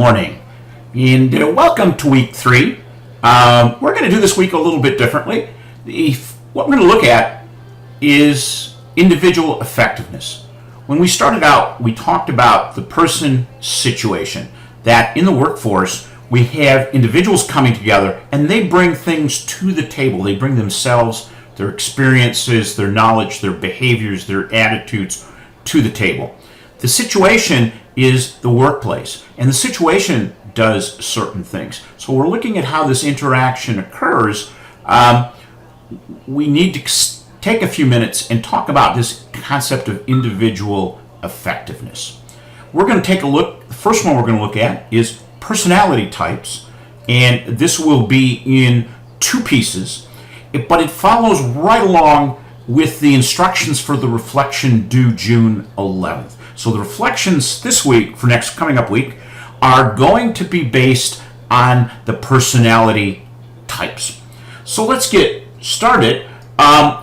morning, and welcome to week 3. We're going to do this week a little bit differently. What we're going to look at is individual effectiveness. When we started out, we talked about the person situation, that in the workforce we have individuals coming together and they bring things to the table. They bring themselves, their experiences, their knowledge, their behaviors, their attitudes to the table. The situation is the workplace, and the situation does certain things. So we're looking at how this interaction occurs. We need to take a few minutes and talk about this concept of individual effectiveness. We're going to take a look. The first one we're going to look at is personality types, and this will be in 2 pieces, but it follows right along with the instructions for the reflection due June 11th. So the reflections this week, for next coming up week, are going to be based on the personality types. So let's get started.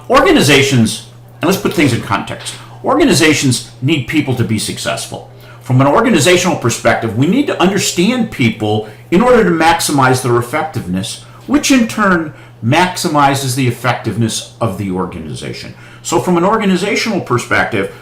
Organizations, and let's put things in context. Organizations need people to be successful. From an organizational perspective, we need to understand people in order to maximize their effectiveness, which in turn maximizes the effectiveness of the organization. So from an organizational perspective,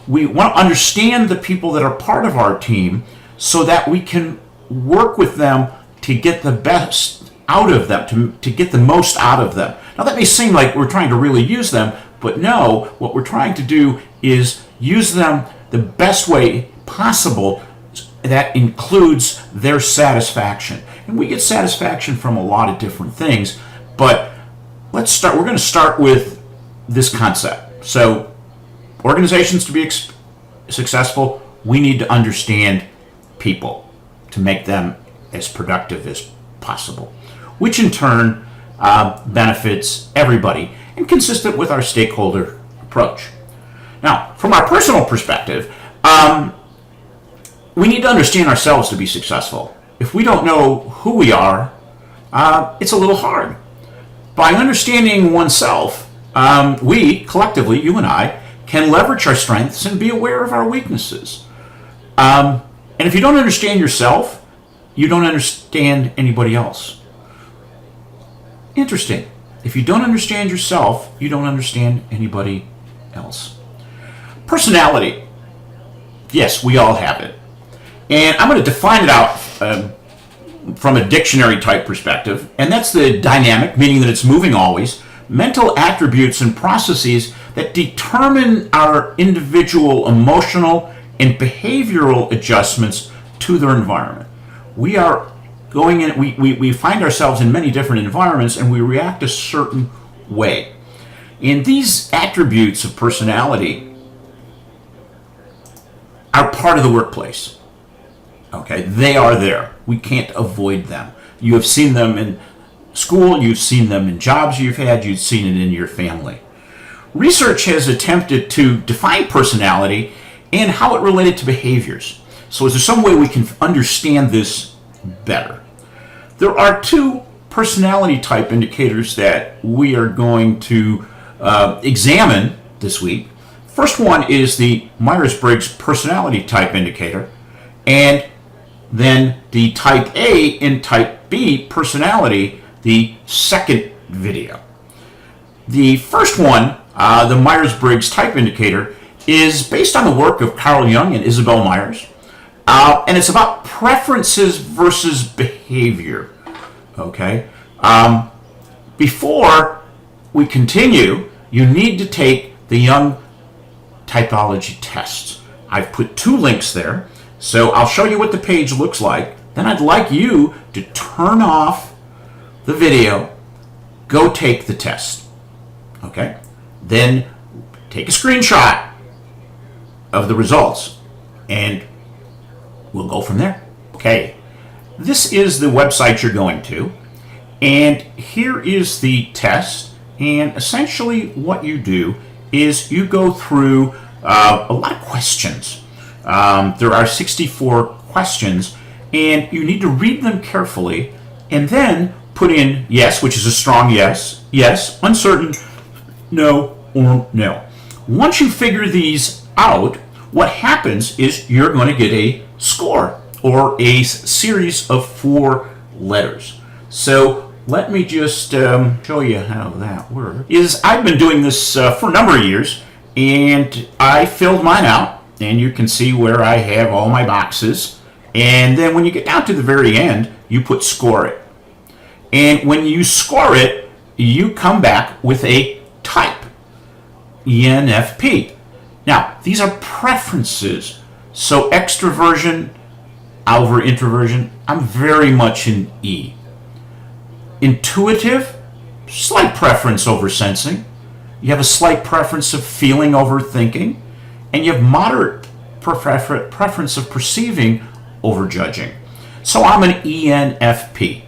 we want to understand the people that are part of our team so that we can work with them to get the best out of them, to get the most out of them. Now that may seem like we're trying to really use them, but no, what we're trying to do is use them the best way possible that includes their satisfaction. And we get satisfaction from a lot of different things, but let's start. We're going to start with this concept. So organizations to be successful, we need to understand people to make them as productive as possible, which in turn benefits everybody and consistent with our stakeholder approach. Now, from our personal perspective, we need to understand ourselves to be successful. If we don't know who we are, it's a little hard. By understanding oneself, we collectively, you and I, can leverage our strengths and be aware of our weaknesses. And if you don't understand yourself, you don't understand anybody else. Interesting. If you don't understand yourself, you don't understand anybody else. Personality. Yes, we all have it. And I'm going to define it out from a dictionary type perspective, and that's the dynamic, meaning that it's moving always, mental attributes and processes that determine our individual emotional and behavioral adjustments to their environment. We are going in, we find ourselves in many different environments and we react a certain way. And these attributes of personality are part of the workplace. Okay, they are there. We can't avoid them. You have seen them in school, you've seen them in jobs you've had, you've seen it in your family. Research has attempted to define personality and how it related to behaviors. So is there some way we can understand this better? There are 2 personality type indicators that we are going to examine this week. First one is the Myers-Briggs personality type indicator, and then the type A and type B personality, the second video. The first one, the Myers-Briggs type indicator, is based on the work of Carl Jung and Isabel Myers, and it's about preferences versus behavior. Okay. Before we continue, you need to take the Jung typology test. I've put 2 links there, so I'll show you what the page looks like. Then I'd like you to turn off the video, go take the test. Okay? Then take a screenshot of the results and we'll go from there. Okay. This is the website you're going to, and here is the test. And essentially what you do is you go through a lot of questions. There are 64 questions, and you need to read them carefully and then put in yes, which is a strong yes, yes, uncertain, no, or no. Once you figure these out, what happens is you're going to get a score. or a series of 4 letters. So let me just show you how that works. I've been doing this for a number of years, and I filled mine out, and you can see where I have all my boxes. And then when you get down to the very end, you put score it. And when you score it, you come back with a type, ENFP. Now, these are preferences. So extraversion over introversion, I'm very much an E. Intuitive, slight preference over sensing. You have a slight preference of feeling over thinking. And you have moderate preference of perceiving over judging. So I'm an ENFP.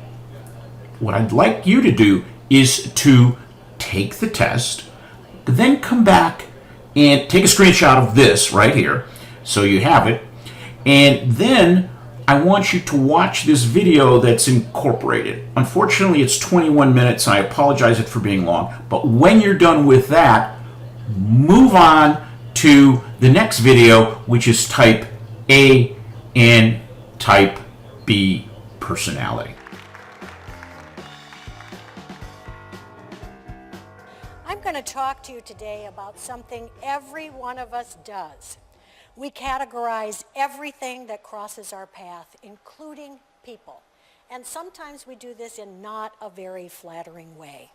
What I'd like you to do is to take the test, then come back and take a screenshot of this right here so you have it, and then I want you to watch this video that's incorporated. Unfortunately, it's 21 minutes, and I apologize for being long, but when you're done with that, move on to the next video, which is type A and type B personality. I'm going to talk to you today about something every one of us does. We categorize everything that crosses our path, including people. And sometimes we do this in not a very flattering way.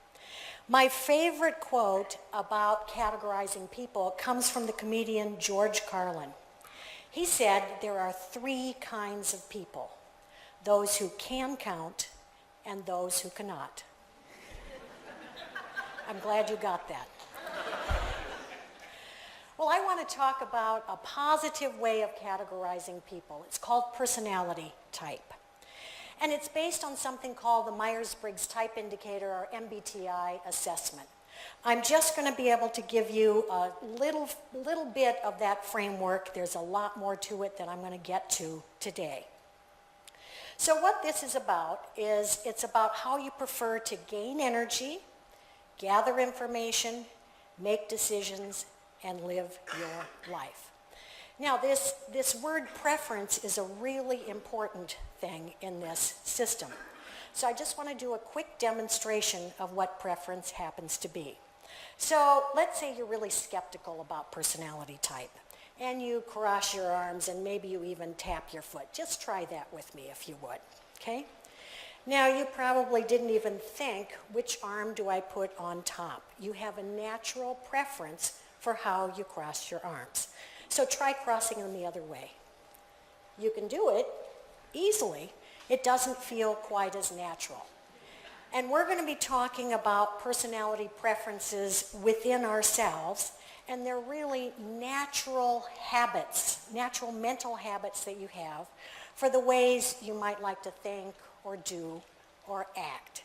My favorite quote about categorizing people comes from the comedian George Carlin. He said there are 3 kinds of people: those who can count and those who cannot. I'm glad you got that. Well, I want to talk about a positive way of categorizing people. It's called personality type. And it's based on something called the Myers-Briggs Type Indicator, or MBTI assessment. I'm just going to be able to give you a little bit of that framework. There's a lot more to it that I'm going to get to today. So what this is about is it's about how you prefer to gain energy, gather information, make decisions, and live your life. Now, this word preference is a really important thing in this system. So I just want to do a quick demonstration of what preference happens to be. So let's say you're really skeptical about personality type, and you cross your arms, and maybe you even tap your foot. Just try that with me if you would, okay? Now, you probably didn't even think, which arm do I put on top? You have a natural preference for how you cross your arms. So try crossing them the other way. You can do it easily. It doesn't feel quite as natural. And we're going to be talking about personality preferences within ourselves, and they're really natural habits, natural mental habits that you have for the ways you might like to think or do or act.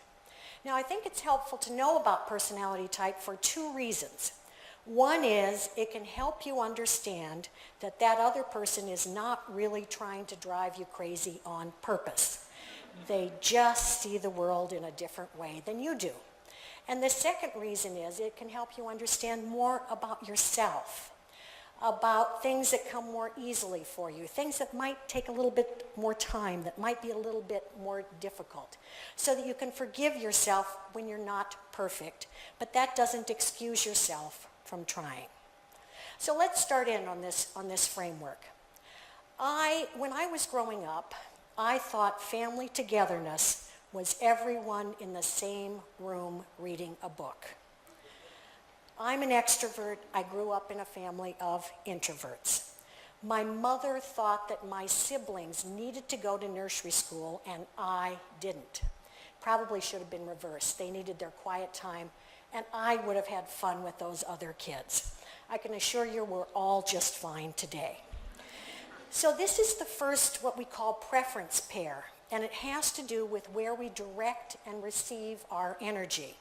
Now, I think it's helpful to know about personality type for 2 reasons. One is it can help you understand that that other person is not really trying to drive you crazy on purpose. They just see the world in a different way than you do. And the second reason is it can help you understand more about yourself, about things that come more easily for you, things that might take a little bit more time, that might be a little bit more difficult, so that you can forgive yourself when you're not perfect. But that doesn't excuse yourself from trying. So let's start in on this framework. When I was growing up, I thought family togetherness was everyone in the same room reading a book. I'm an extrovert. I grew up in a family of introverts. My mother thought that my siblings needed to go to nursery school and I didn't. Probably should have been reversed. They needed their quiet time, and I would have had fun with those other kids. I can assure you we're all just fine today. So this is the first, what we call preference pair, and it has to do with where we direct and receive our energy.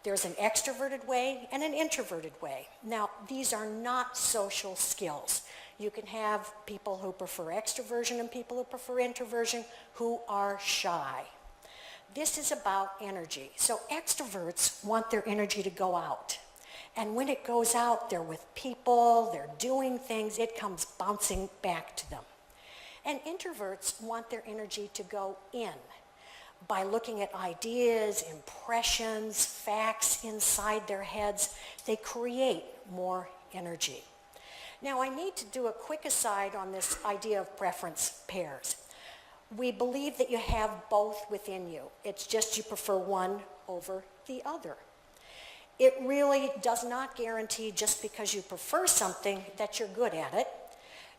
There's an extroverted way and an introverted way. Now, these are not social skills. You can have people who prefer extroversion and people who prefer introversion who are shy. This is about energy. So extroverts want their energy to go out. And when it goes out, they're with people, they're doing things, it comes bouncing back to them. And introverts want their energy to go in. By looking at ideas, impressions, facts inside their heads, they create more energy. Now, I need to do a quick aside on this idea of preference pairs. We believe that you have both within you. It's just you prefer one over the other. It really does not guarantee just because you prefer something that you're good at it.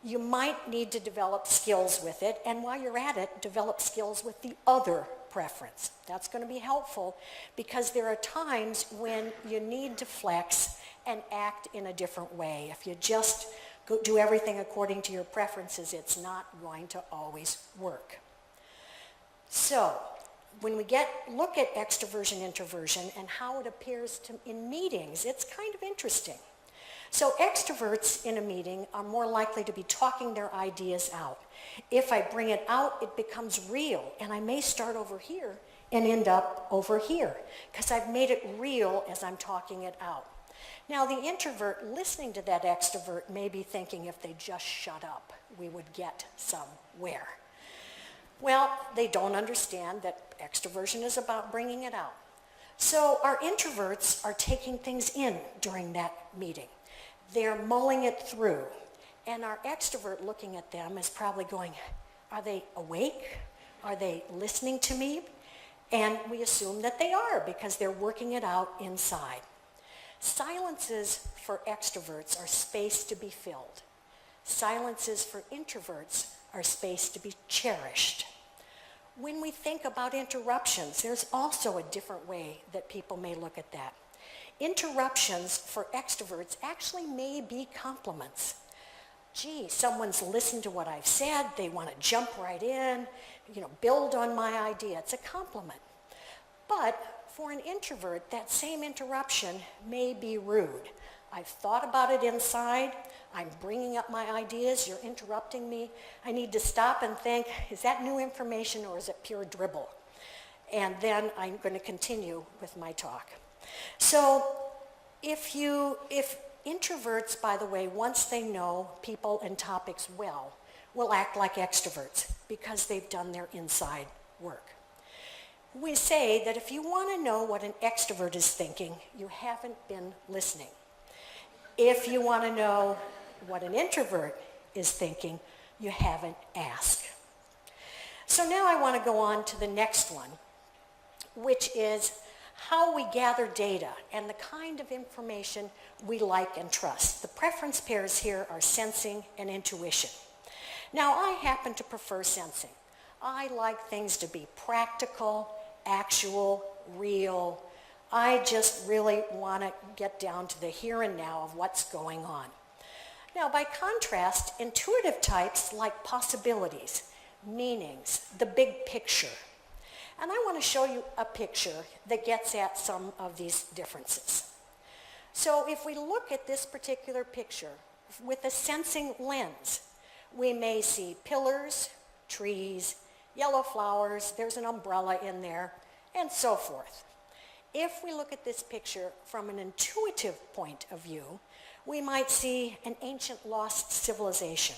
You might need to develop skills with it, and while you're at it, develop skills with the other preference. That's going to be helpful because there are times when you need to flex and act in a different way. If you just do everything according to your preferences, it's not going to always work. So, when we look at extroversion, introversion, and how it appears in meetings, it's kind of interesting. So extroverts in a meeting are more likely to be talking their ideas out. If I bring it out, it becomes real, and I may start over here and end up over here, because I've made it real as I'm talking it out. Now, the introvert listening to that extrovert may be thinking if they just shut up, we would get somewhere. Well, they don't understand that extroversion is about bringing it out. So our introverts are taking things in during that meeting. They're mulling it through. And our extrovert looking at them is probably going, are they awake? Are they listening to me? And we assume that they are because they're working it out inside. Silences for extroverts are space to be filled. Silences for introverts are space to be cherished. When we think about interruptions, there's also a different way that people may look at that. Interruptions for extroverts actually may be compliments. Gee, someone's listened to what I've said, they want to jump right in, build on my idea. It's a compliment. But for an introvert, that same interruption may be rude. I've thought about it inside, I'm bringing up my ideas, you're interrupting me. I need to stop and think, is that new information or is it pure dribble? And then I'm going to continue with my talk. So if introverts, by the way, once they know people and topics well, will act like extroverts because they've done their inside work. We say that if you want to know what an extrovert is thinking, you haven't been listening. If you want to know what an introvert is thinking, you haven't asked. So now I want to go on to the next one, which is how we gather data and the kind of information we like and trust. The preference pairs here are sensing and intuition. Now, I happen to prefer sensing. I like things to be practical, actual, real. I just really want to get down to the here and now of what's going on. Now, by contrast, intuitive types like possibilities, meanings, the big picture. And I want to show you a picture that gets at some of these differences. So if we look at this particular picture with a sensing lens, we may see pillars, trees, yellow flowers, there's an umbrella in there, and so forth. If we look at this picture from an intuitive point of view, we might see an ancient lost civilization,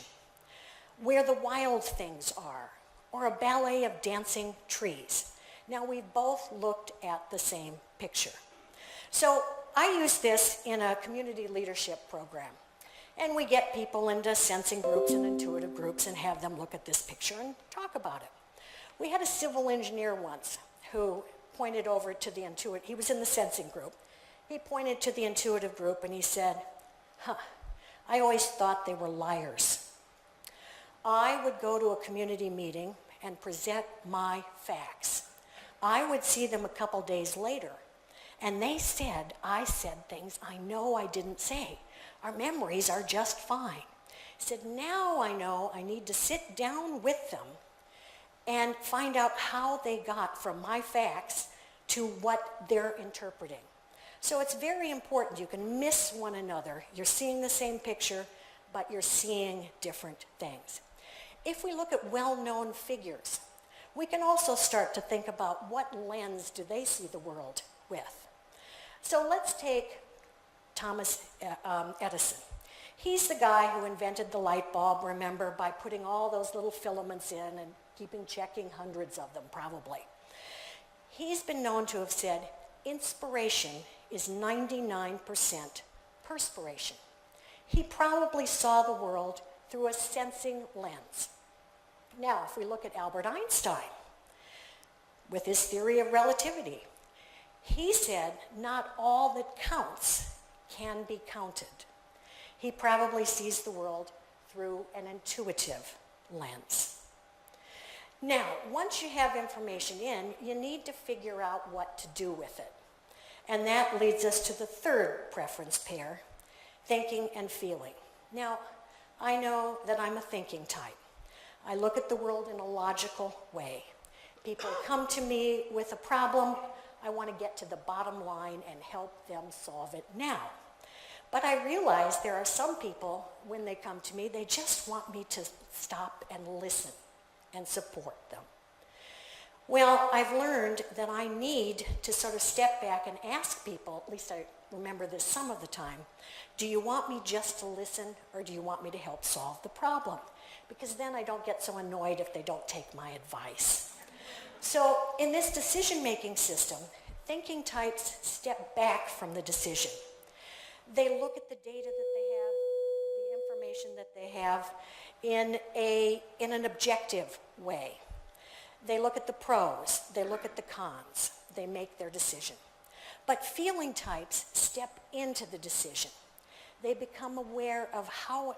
where the wild things are, or a ballet of dancing trees. Now, we've both looked at the same picture. So I use this in a community leadership program. And we get people into sensing groups and intuitive groups and have them look at this picture and talk about it. We had a civil engineer once who pointed over to the intuitive, he was in the sensing group. He pointed to the intuitive group and he said, I always thought they were liars. I would go to a community meeting and present my facts. I would see them a couple days later, and they said, I said things I know I didn't say. Our memories are just fine. He said, now I know I need to sit down with them and find out how they got from my facts to what they're interpreting. So it's very important. You can miss one another. You're seeing the same picture, but you're seeing different things. If we look at well-known figures, we can also start to think about what lens do they see the world with. So let's take Thomas Edison. He's the guy who invented the light bulb, remember, by putting all those little filaments in and checking hundreds of them, probably. He's been known to have said, inspiration is 99% perspiration. He probably saw the world through a sensing lens. Now, if we look at Albert Einstein, with his theory of relativity, he said not all that counts can be counted. He probably sees the world through an intuitive lens. Now, once you have information in, you need to figure out what to do with it. And that leads us to the third preference pair, thinking and feeling. Now, I know that I'm a thinking type. I look at the world in a logical way. People come to me with a problem. I want to get to the bottom line and help them solve it now. But I realize there are some people, when they come to me, they just want me to stop and listen and support them. Well, I've learned that I need to sort of step back and ask people, at least I remember this some of the time, do you want me just to listen or do you want me to help solve the problem? Because then I don't get so annoyed if they don't take my advice. So in this decision-making system, thinking types step back from the decision. They look at the data that they have, the information that they have in an objective way. They look at the pros, they look at the cons, they make their decision. But feeling types step into the decision. They become aware of how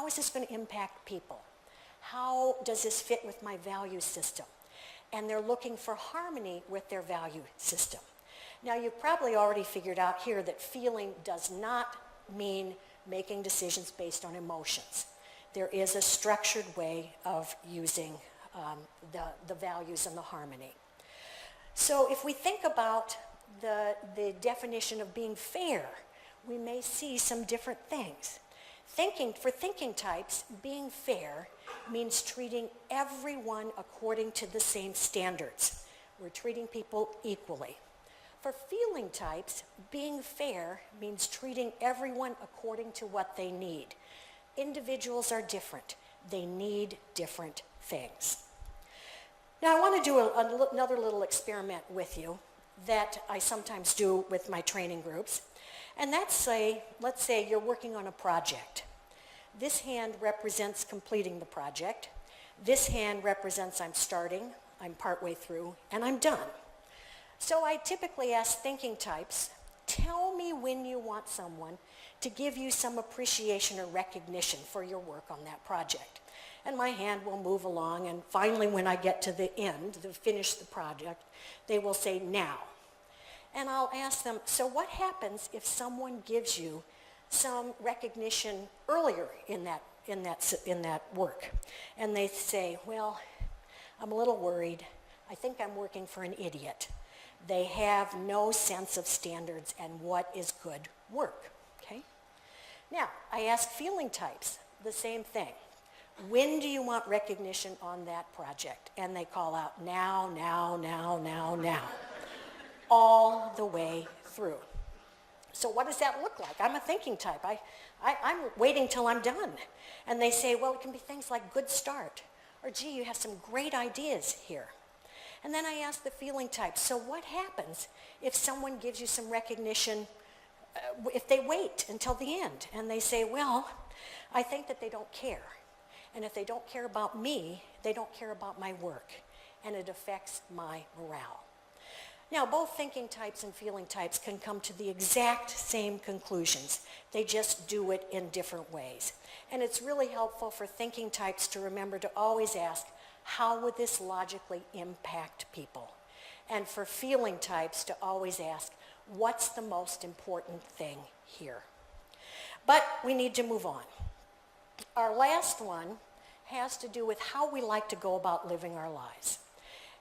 is this going to impact people? How does this fit with my value system? And they're looking for harmony with their value system. Now, you've probably already figured out here that feeling does not mean making decisions based on emotions. There is a structured way of using the values and the harmony. So if we think about the definition of being fair, we may see some different things. For thinking types, being fair means treating everyone according to the same standards. We're treating people equally. For feeling types, being fair means treating everyone according to what they need. Individuals are different. They need different things. Now, I want to do another little experiment with you that I sometimes do with my training groups. And let's say you're working on a project. This hand represents completing the project. This hand represents I'm starting, I'm partway through, and I'm done. So I typically ask thinking types, tell me when you want someone to give you some appreciation or recognition for your work on that project. And my hand will move along, and finally when I get to the end, to finish the project, they will say now. And I'll ask them, so what happens if someone gives you some recognition earlier in that work? And they say, well, I'm a little worried. I think I'm working for an idiot. They have no sense of standards and what is good work, okay? Now, I ask feeling types the same thing. When do you want recognition on that project? And they call out now, now, now, now, now. All the way through. So what does that look like? I'm a thinking type. I'm waiting till I'm done. And they say, well, it can be things like good start, or gee, you have some great ideas here. And then I ask the feeling type, so what happens if someone gives you some recognition, if they wait until the end? And they say, well, I think that they don't care. And if they don't care about me, they don't care about my work. And it affects my morale. Now, both thinking types and feeling types can come to the exact same conclusions. They just do it in different ways. And it's really helpful for thinking types to remember to always ask, how would this logically impact people? And for feeling types to always ask, what's the most important thing here? But we need to move on. Our last one has to do with how we like to go about living our lives.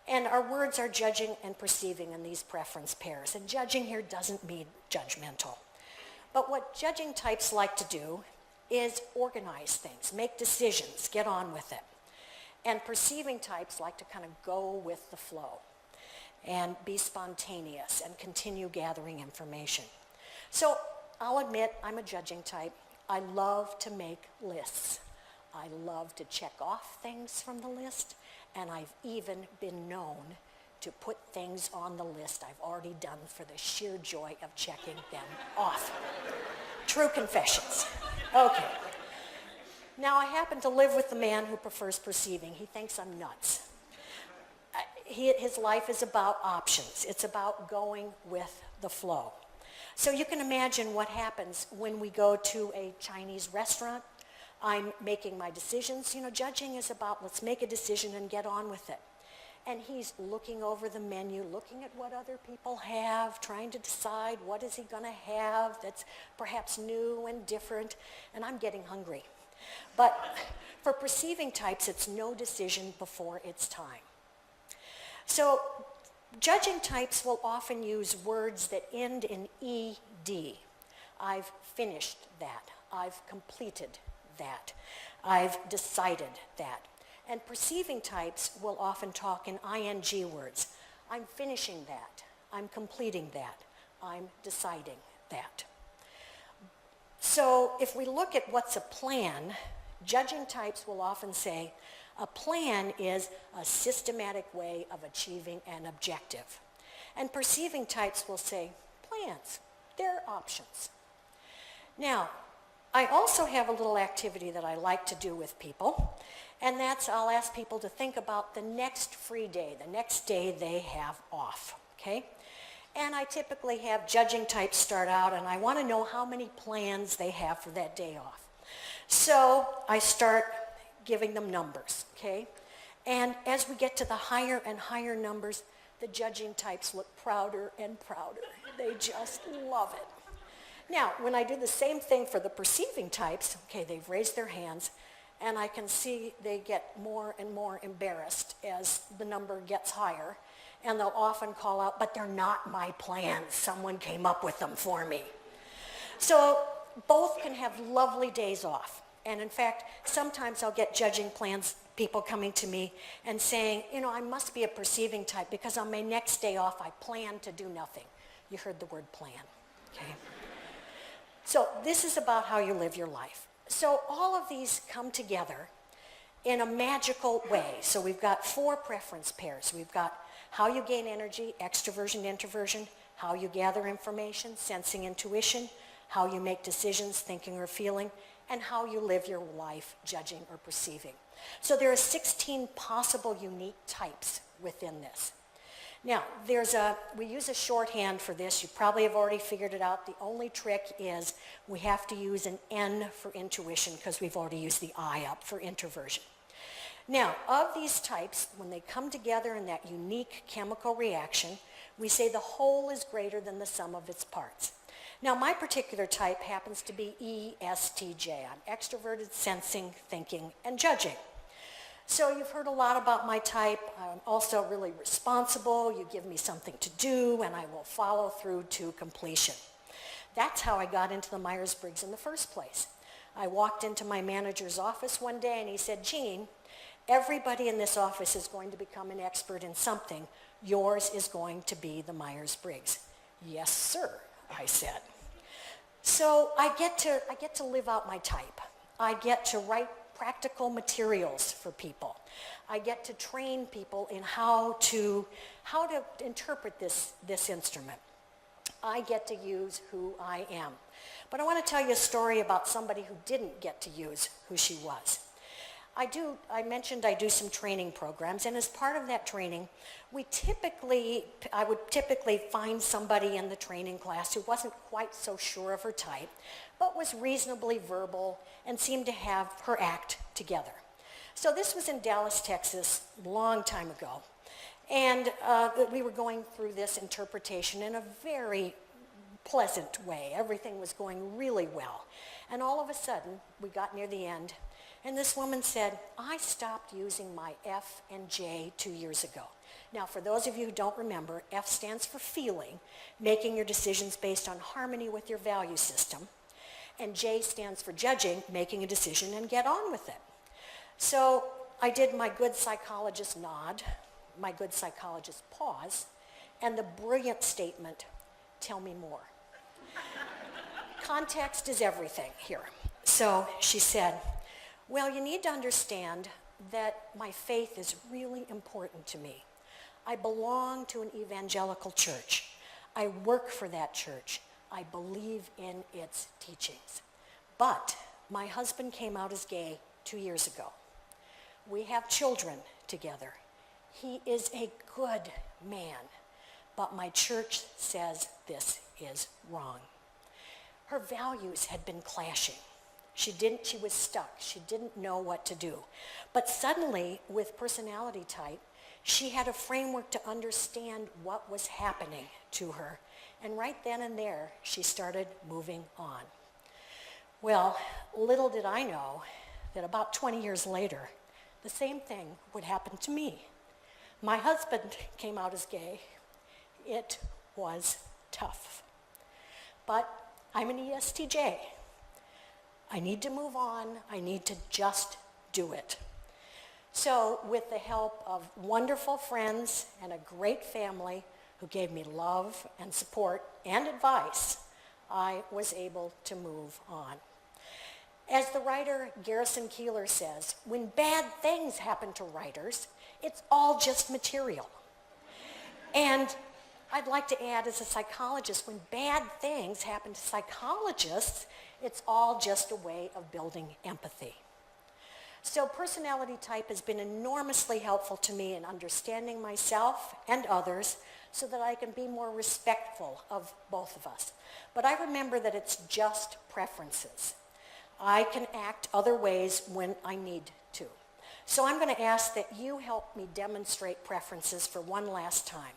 And our words are judging and perceiving in these preference pairs. And judging here doesn't mean judgmental. But what judging types like to do is organize things, make decisions, get on with it. And perceiving types like to kind of go with the flow and be spontaneous and continue gathering information. So I'll admit I'm a judging type. I love to make lists. I love to check off things from the list, and I've even been known to put things on the list I've already done for the sheer joy of checking them off. True confessions. Okay. Now, I happen to live with the man who prefers perceiving. He thinks I'm nuts. His life is about options. It's about going with the flow. So you can imagine what happens when we go to a Chinese restaurant. I'm making my decisions. You know, judging is about let's make a decision and get on with it. And he's looking over the menu, looking at what other people have, trying to decide what is he going to have that's perhaps new and different, and I'm getting hungry. But for perceiving types, it's no decision before it's time. So judging types will often use words that end in ED. I've finished that. I've completed that. I've decided that. And perceiving types will often talk in ing words. I'm finishing that. I'm completing that. I'm deciding that. So if we look at what's a plan, judging types will often say, a plan is a systematic way of achieving an objective. And perceiving types will say, plans, they're options. Now, I also have a little activity that I like to do with people, and that's I'll ask people to think about the next free day, the next day they have off, okay? And I typically have judging types start out, and I want to know how many plans they have for that day off. So I start giving them numbers, okay? And as we get to the higher and higher numbers, the judging types look prouder and prouder. They just love it. Now, when I do the same thing for the perceiving types, okay, they've raised their hands, and I can see they get more and more embarrassed as the number gets higher, and they'll often call out, but they're not my plans. Someone came up with them for me. So both can have lovely days off. And in fact, sometimes I'll get judging plans, people coming to me and saying, you know, I must be a perceiving type because on my next day off, I plan to do nothing. You heard the word plan, okay? So this is about how you live your life. So all of these come together in a magical way. So we've got 4 preference pairs. We've got how you gain energy, extroversion, introversion, how you gather information, sensing, intuition, how you make decisions, thinking or feeling, and how you live your life, judging or perceiving. So there are 16 possible unique types within this. Now, we use a shorthand for this. You probably have already figured it out. The only trick is we have to use an N for intuition because we've already used the I up for introversion. Now, of these types, when they come together in that unique chemical reaction, we say the whole is greater than the sum of its parts. Now, my particular type happens to be ESTJ. I'm extroverted, sensing, thinking, and judging. So you've heard a lot about my type. I'm also really responsible. You give me something to do, and I will follow through to completion. That's how I got into the Myers-Briggs in the first place. I walked into my manager's office one day, and he said, Jean, everybody in this office is going to become an expert in something. Yours is going to be the Myers-Briggs. Yes, sir, I said. So I get to live out my type. I get to write practical materials for people. I get to train people in how to interpret this instrument. I get to use who I am. But I want to tell you a story about somebody who didn't get to use who she was. I mentioned I do some training programs, and as part of that training, I would typically find somebody in the training class who wasn't quite so sure of her type, but was reasonably verbal and seemed to have her act together. So this was in Dallas, Texas, a long time ago, and we were going through this interpretation in a very pleasant way. Everything was going really well. And all of a sudden, we got near the end, and this woman said, I stopped using my F and J 2 years ago. Now, for those of you who don't remember, F stands for feeling, making your decisions based on harmony with your value system. And J stands for judging, making a decision and get on with it. So I did my good psychologist nod, my good psychologist pause, and the brilliant statement, tell me more. Context is everything here. So she said, well, you need to understand that my faith is really important to me. I belong to an evangelical church. I work for that church. I believe in its teachings. But my husband came out as gay 2 years ago. We have children together. He is a good man, but my church says this is wrong. Her values had been clashing. She was stuck. She didn't know what to do. But suddenly, with personality type, she had a framework to understand what was happening to her. And right then and there, she started moving on. Well, little did I know that about 20 years later, the same thing would happen to me. My husband came out as gay. It was tough. But I'm an ESTJ. I need to move on. I need to just do it. So with the help of wonderful friends and a great family who gave me love and support and advice, I was able to move on. As the writer Garrison Keillor says, when bad things happen to writers, it's all just material. And I'd like to add, as a psychologist, when bad things happen to psychologists, it's all just a way of building empathy. So personality type has been enormously helpful to me in understanding myself and others so that I can be more respectful of both of us. But I remember that it's just preferences. I can act other ways when I need to. So I'm going to ask that you help me demonstrate preferences for one last time.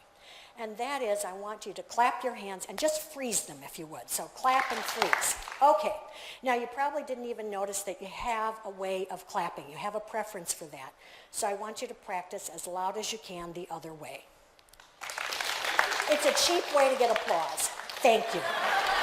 And that is, I want you to clap your hands and just freeze them if you would. So clap and freeze. Okay. Now you probably didn't even notice that you have a way of clapping. You have a preference for that. So I want you to practice as loud as you can the other way. It's a cheap way to get applause. Thank you.